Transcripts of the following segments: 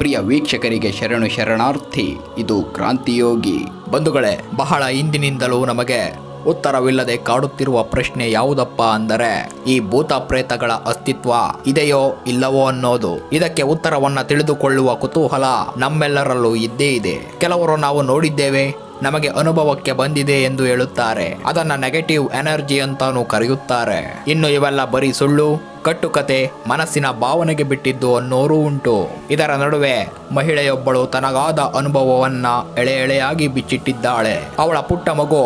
ಪ್ರಿಯ ವೀಕ್ಷಕರಿಗೆ ಶರಣು ಶರಣಾರ್ಥಿ. ಇದು ಕ್ರಾಂತಿಯೋಗಿ. ಬಂಧುಗಳೇ, ಬಹಳ ಹಿಂದಿನಿಂದಲೂ ನಮಗೆ ಉತ್ತರವಿಲ್ಲದೆ ಕಾಡುತ್ತಿರುವ ಪ್ರಶ್ನೆ ಯಾವುದಪ್ಪ ಅಂದರೆ ಈ ಭೂತ ಪ್ರೇತಗಳ ಅಸ್ತಿತ್ವ ಇದೆಯೋ ಇಲ್ಲವೋ ಅನ್ನೋದು. ಇದಕ್ಕೆ ಉತ್ತರವನ್ನ ತಿಳಿದುಕೊಳ್ಳುವ ಕುತೂಹಲ ನಮ್ಮೆಲ್ಲರಲ್ಲೂ ಇದ್ದೇ ಇದೆ. ಕೆಲವರು ನಾವು ನೋಡಿದ್ದೇವೆ, ನಮಗೆ ಅನುಭವಕ್ಕೆ ಬಂದಿದೆ ಎಂದು ಹೇಳುತ್ತಾರೆ. ಅದನ್ನ ನೆಗೆಟಿವ್ ಎನರ್ಜಿ ಅಂತಾನೂ ಕರೆಯುತ್ತಾರೆ. ಇನ್ನು ಇವೆಲ್ಲ ಬರೀ ಸುಳ್ಳು, ಕಟ್ಟುಕತೆ, ಮನಸ್ಸಿನ ಭಾವನೆಗೆ ಬಿಟ್ಟಿದ್ದು ಅನ್ನೋರು ಉಂಟು. ಇದರ ನಡುವೆ ಮಹಿಳೆಯೊಬ್ಬಳು ತನಗಾದ ಅನುಭವವನ್ನ ಎಳೆಯಾಗಿ ಬಿಚ್ಚಿಟ್ಟಿದ್ದಾಳೆ. ಅವಳ ಪುಟ್ಟ ಮಗು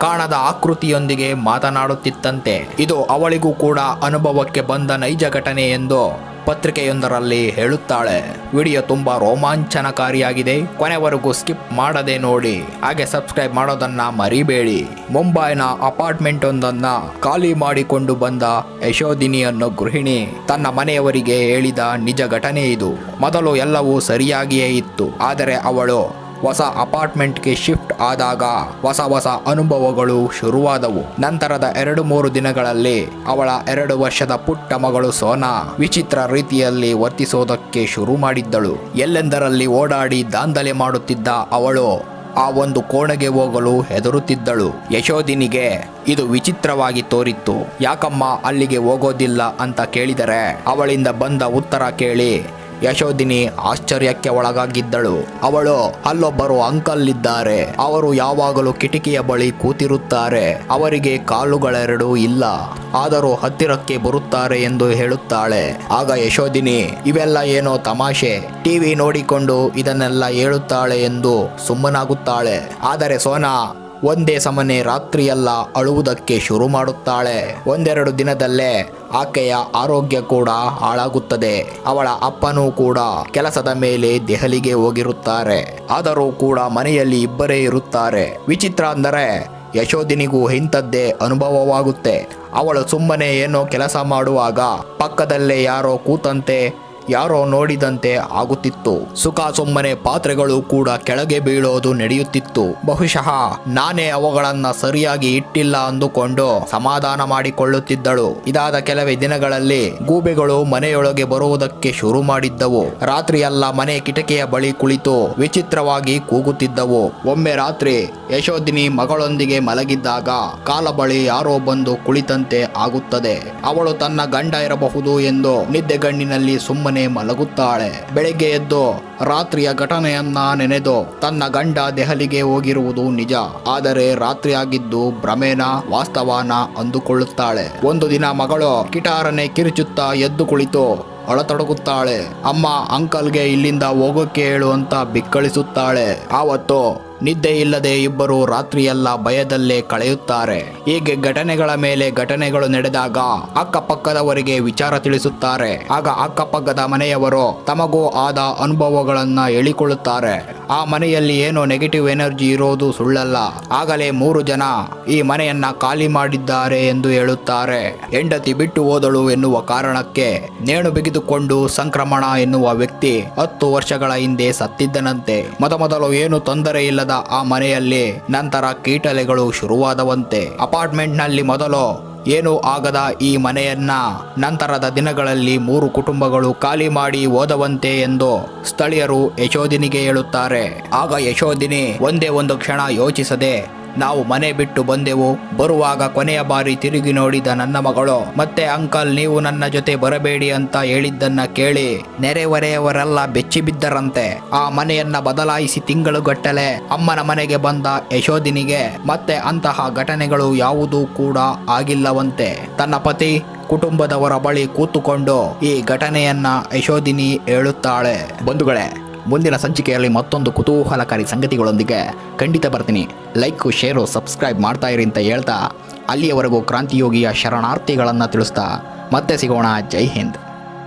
ಕಾಣದ ಆಕೃತಿಯೊಂದಿಗೆ ಮಾತನಾಡುತ್ತಿತ್ತಂತೆ. ಇದು ಅವಳಿಗೂ ಕೂಡ ಅನುಭವಕ್ಕೆ ಬಂದ ನೈಜ ಘಟನೆ ಎಂದು ಪತ್ರಿಕೆಯೊಂದರಲ್ಲಿ ಹೇಳುತ್ತಾಳೆ. ವಿಡಿಯೋ ತುಂಬಾ ರೋಮಾಂಚನಕಾರಿಯಾಗಿದೆ. ಕೊನೆವರೆಗೂ ಸ್ಕಿಪ್ ಮಾಡದೆ ನೋಡಿ. ಹಾಗೆ ಸಬ್ಸ್ಕ್ರೈಬ್ ಮಾಡೋದನ್ನ ಮರಿಬೇಡಿ. ಮುಂಬೈನ ಅಪಾರ್ಟ್ಮೆಂಟ್ ಒಂದನ್ನ ಖಾಲಿ ಮಾಡಿಕೊಂಡು ಬಂದ ಯಶೋದಿನಿ ಅನ್ನೋ ಗೃಹಿಣಿ ತನ್ನ ಮನೆಯವರಿಗೆ ಹೇಳಿದ ನಿಜ ಘಟನೆ ಇದು. ಮೊದಲು ಎಲ್ಲವೂ ಸರಿಯಾಗಿಯೇ ಇತ್ತು. ಆದರೆ ಅವಳು ಹೊಸ ಅಪಾರ್ಟ್ಮೆಂಟ್ಗೆ ಶಿಫ್ಟ್ ಆದಾಗ ಹೊಸ ಅನುಭವಗಳು ಶುರುವಾದವು. ನಂತರದ 2-3 ದಿನಗಳಲ್ಲಿ ಅವಳ 2 ವರ್ಷದ ಪುಟ್ಟ ಮಗಳು ಸೋನಾ ವಿಚಿತ್ರ ರೀತಿಯಲ್ಲಿ ವರ್ತಿಸೋದಕ್ಕೆ ಶುರು ಮಾಡಿದ್ದಳು. ಎಲ್ಲೆಂದರಲ್ಲಿ ಓಡಾಡಿ ದಾಂಧಲೆ ಮಾಡುತ್ತಿದ್ದ ಅವಳು ಆ ಒಂದು ಕೋಣೆಗೆ ಹೋಗಲು ಹೆದರುತ್ತಿದ್ದಳು. ಯಶೋದಿನಿಗೆ ಇದು ವಿಚಿತ್ರವಾಗಿ ತೋರಿತ್ತು. ಯಾಕಮ್ಮ ಅಲ್ಲಿಗೆ ಹೋಗೋದಿಲ್ಲ ಅಂತ ಕೇಳಿದರೆ ಅವಳಿಂದ ಬಂದ ಉತ್ತರ ಕೇಳಿ ಯಶೋದಿನಿ ಆಶ್ಚರ್ಯಕ್ಕೆ ಒಳಗಾಗಿದ್ದಳು. ಅವಳು ಅಲ್ಲೊಬ್ಬರು ಅಂಕಲ್ ಇದ್ದಾರೆ. ಅವರು ಯಾವಾಗಲೂ ಕಿಟಕಿಯ ಬಳಿ ಕೂತಿರುತ್ತಾರೆ. ಅವರಿಗೆ ಕಾಲುಗಳೆರಡೂ ಇಲ್ಲ, ಆದರೂ ಹತ್ತಿರಕ್ಕೆ ಬರುತ್ತಾರೆ ಎಂದು ಹೇಳುತ್ತಾಳೆ. ಆಗ ಯಶೋದಿನಿ ಇವೆಲ್ಲ ಏನೋ ತಮಾಷೆ, ಟಿವಿ ನೋಡಿಕೊಂಡು ಇದನ್ನೆಲ್ಲ ಹೇಳುತ್ತಾಳೆ ಎಂದು ಸುಮ್ಮನಾಗುತ್ತಾಳೆ. ಆದರೆ ಸೋನಾ ಒಂದೇ ಸಮನೆ ರಾತ್ರಿಯೆಲ್ಲ ಅಳುವುದಕ್ಕೆ ಶುರು ಮಾಡುತ್ತಾಳೆ. 1-2 ದಿನದಲ್ಲೇ ಆಕೆಯ ಆರೋಗ್ಯ ಕೂಡ ಹಾಳಾಗುತ್ತದೆ. ಅವಳ ಅಪ್ಪನೂ ಕೂಡ ಕೆಲಸದ ಮೇಲೆ ದೆಹಲಿಗೆ ಹೋಗಿರುತ್ತಾರೆ. ಆದರೂ ಕೂಡ ಮನೆಯಲ್ಲಿ ಇಬ್ಬರೇ ಇರುತ್ತಾರೆ. ವಿಚಿತ್ರ ಅಂದರೆ ಯಶೋದಿನಿಗೂ ಇಂಥದ್ದೇ ಅನುಭವವಾಗುತ್ತೆ. ಅವಳು ಸುಮ್ಮನೆ ಏನೋ ಕೆಲಸ ಮಾಡುವಾಗ ಪಕ್ಕದಲ್ಲೇ ಯಾರೋ ಕೂತಂತೆ, ಯಾರೋ ನೋಡಿದಂತೆ ಆಗುತ್ತಿತ್ತು. ಸುಖ ಸುಮ್ಮನೆ ಪಾತ್ರೆಗಳು ಕೂಡ ಕೆಳಗೆ ಬೀಳೋದು ನಡೆಯುತ್ತಿತ್ತು. ಬಹುಶಃ ನಾನೇ ಅವುಗಳನ್ನ ಸರಿಯಾಗಿ ಇಟ್ಟಿಲ್ಲ ಅಂದುಕೊಂಡು ಸಮಾಧಾನ ಮಾಡಿಕೊಳ್ಳುತ್ತಿದ್ದಳು. ಇದಾದ ಕೆಲವೇ ದಿನಗಳಲ್ಲಿ ಗೂಬೆಗಳು ಮನೆಯೊಳಗೆ ಬರುವುದಕ್ಕೆ ಶುರು ಮಾಡಿದ್ದವು. ರಾತ್ರಿಯೆಲ್ಲ ಮನೆ ಕಿಟಕಿಯ ಬಳಿ ಕುಳಿತು ವಿಚಿತ್ರವಾಗಿ ಕೂಗುತ್ತಿದ್ದವು. ಒಮ್ಮೆ ರಾತ್ರಿ ಯಶೋದಿನಿ ಮಗಳೊಂದಿಗೆ ಮಲಗಿದ್ದಾಗ ಕಾಲ ಬಳಿ ಯಾರೋ ಬಂದು ಕುಳಿತಂತೆ ಆಗುತ್ತದೆ. ಅವಳು ತನ್ನ ಗಂಡ ಇರಬಹುದು ಎಂದು ನಿದ್ದೆಗಣ್ಣಿನಲ್ಲಿ ಸುಮ್ಮನೆ ಮಲಗುತ್ತಾಳೆ. ಬೆಳಗ್ಗೆ ಎದ್ದು ರಾತ್ರಿಯ ಘಟನೆಯನ್ನ ನೆನೆದು ತನ್ನ ಗಂಡ ದೆಹಲಿಗೆ ಹೋಗಿರುವುದು ನಿಜ, ಆದರೆ ರಾತ್ರಿ ಆಗಿದ್ದು ಭ್ರಮೇನ ವಾಸ್ತವನ ಅಂದುಕೊಳ್ಳುತ್ತಾಳೆ. ಒಂದು ದಿನ ಮಗಳು ಕಿಟಾರನೆ ಕಿರುಚುತ್ತಾ ಎದ್ದು ಕುಳಿತು ಅಳತೊಡಗುತ್ತಾಳೆ. ಅಮ್ಮ, ಅಂಕಲ್ಗೆ ಇಲ್ಲಿಂದ ಹೋಗೋಕೆ ಹೇಳು ಅಂತ ಬಿಕ್ಕಳಿಸುತ್ತಾಳೆ. ಆವತ್ತು ನಿದ್ದೆ ಇಲ್ಲದೆ ಇಬ್ಬರು ರಾತ್ರಿಯೆಲ್ಲ ಭಯದಲ್ಲೇ ಕಳೆಯುತ್ತಾರೆ. ಹೀಗೆ ಘಟನೆಗಳ ಮೇಲೆ ಘಟನೆಗಳು ನಡೆದಾಗ ಅಕ್ಕಪಕ್ಕದವರಿಗೆ ವಿಚಾರ ತಿಳಿಸುತ್ತಾರೆ. ಆಗ ಅಕ್ಕಪಕ್ಕದ ಮನೆಯವರು ತಮಗೂ ಆದ ಅನುಭವಗಳನ್ನ ಹೇಳಿಕೊಳ್ಳುತ್ತಾರೆ. ಆ ಮನೆಯಲ್ಲಿ ಏನೋ ನೆಗೆಟಿವ್ ಎನರ್ಜಿ ಇರೋದು ಸುಳ್ಳಲ್ಲ. ಆಗಲೇ 3 ಜನ ಈ ಮನೆಯನ್ನ ಖಾಲಿ ಮಾಡಿದ್ದಾರೆ ಎಂದು ಹೇಳುತ್ತಾರೆ. ಹೆಂಡತಿ ಬಿಟ್ಟು ಹೋದಳು ಎನ್ನುವ ಕಾರಣಕ್ಕೆ ನೇಣು ಬಿಗಿದುಕೊಂಡು ಸಂಕ್ರಮಣ ಎನ್ನುವ ವ್ಯಕ್ತಿ 10 ವರ್ಷಗಳ ಹಿಂದೆ ಸತ್ತಿದ್ದನಂತೆ. ಮೊದಲು ಏನು ತೊಂದರೆ ಇಲ್ಲದ ಆ ಮನೆಯಲ್ಲಿ ನಂತರ ಕೀಟಲೆಗಳು ಶುರುವಾದವಂತೆ. ಅಪಾರ್ಟ್ಮೆಂಟ್ ನಲ್ಲಿ ಮೊದಲು ಏನೂ ಆಗದ ಈ ಮನೆಯನ್ನ ನಂತರದ ದಿನಗಳಲ್ಲಿ 3 ಕುಟುಂಬಗಳು ಖಾಲಿ ಮಾಡಿ ಹೋದವಂತೆ ಎಂದು ಸ್ಥಳೀಯರು ಯಶೋದಿನಿಗೆ ಹೇಳುತ್ತಾರೆ. ಆಗ ಯಶೋದಿನಿ ಒಂದೇ ಒಂದು ಕ್ಷಣ ಯೋಚಿಸದೆ ನಾವು ಮನೆ ಬಿಟ್ಟು ಬಂದೆವು. ಬರುವಾಗ ಕೊನೆಯ ಬಾರಿ ತಿರುಗಿ ನೋಡಿದ ನನ್ನ ಮಗಳು ಮತ್ತೆ ಅಂಕಲ್ ನೀವು ನನ್ನ ಜೊತೆ ಬರಬೇಡಿ ಅಂತ ಹೇಳಿದ್ದನ್ನ ಕೇಳಿ ನೆರೆಹೊರೆಯವರೆಲ್ಲ ಬೆಚ್ಚಿ ಬಿದ್ದರಂತೆ. ಆ ಮನೆಯನ್ನ ಬದಲಾಯಿಸಿ ತಿಂಗಳುಗಟ್ಟಲೆ ಅಮ್ಮನ ಮನೆಗೆ ಬಂದ ಯಶೋದಿನಿಗೆ ಮತ್ತೆ ಅಂತಹ ಘಟನೆಗಳು ಯಾವುದೂ ಕೂಡ ಆಗಿಲ್ಲವಂತೆ. ತನ್ನ ಪತಿ ಕುಟುಂಬದವರ ಬಳಿ ಕೂತುಕೊಂಡು ಈ ಘಟನೆಯನ್ನ ಯಶೋದಿನಿ ಹೇಳುತ್ತಾಳೆ. ಬಂಧುಗಳೇ, ಮುಂದಿನ ಸಂಚಿಕೆಯಲ್ಲಿ ಮತ್ತೊಂದು ಕುತೂಹಲಕಾರಿ ಸಂಗತಿಗಳೊಂದಿಗೆ ಖಂಡಿತ ಬರ್ತೀನಿ. ಲೈಕ್, ಶೇರು, ಸಬ್ಸ್ಕ್ರೈಬ್ ಮಾಡ್ತಾ ಇರಿ ಅಂತ ಹೇಳ್ತಾ ಅಲ್ಲಿಯವರೆಗೂ ಕ್ರಾಂತಿಯೋಗಿಯ ಶರಣಾರ್ಥಿಗಳನ್ನು ತಿಳಿಸ್ತಾ ಮತ್ತೆ ಸಿಗೋಣ. ಜೈ ಹಿಂದ್.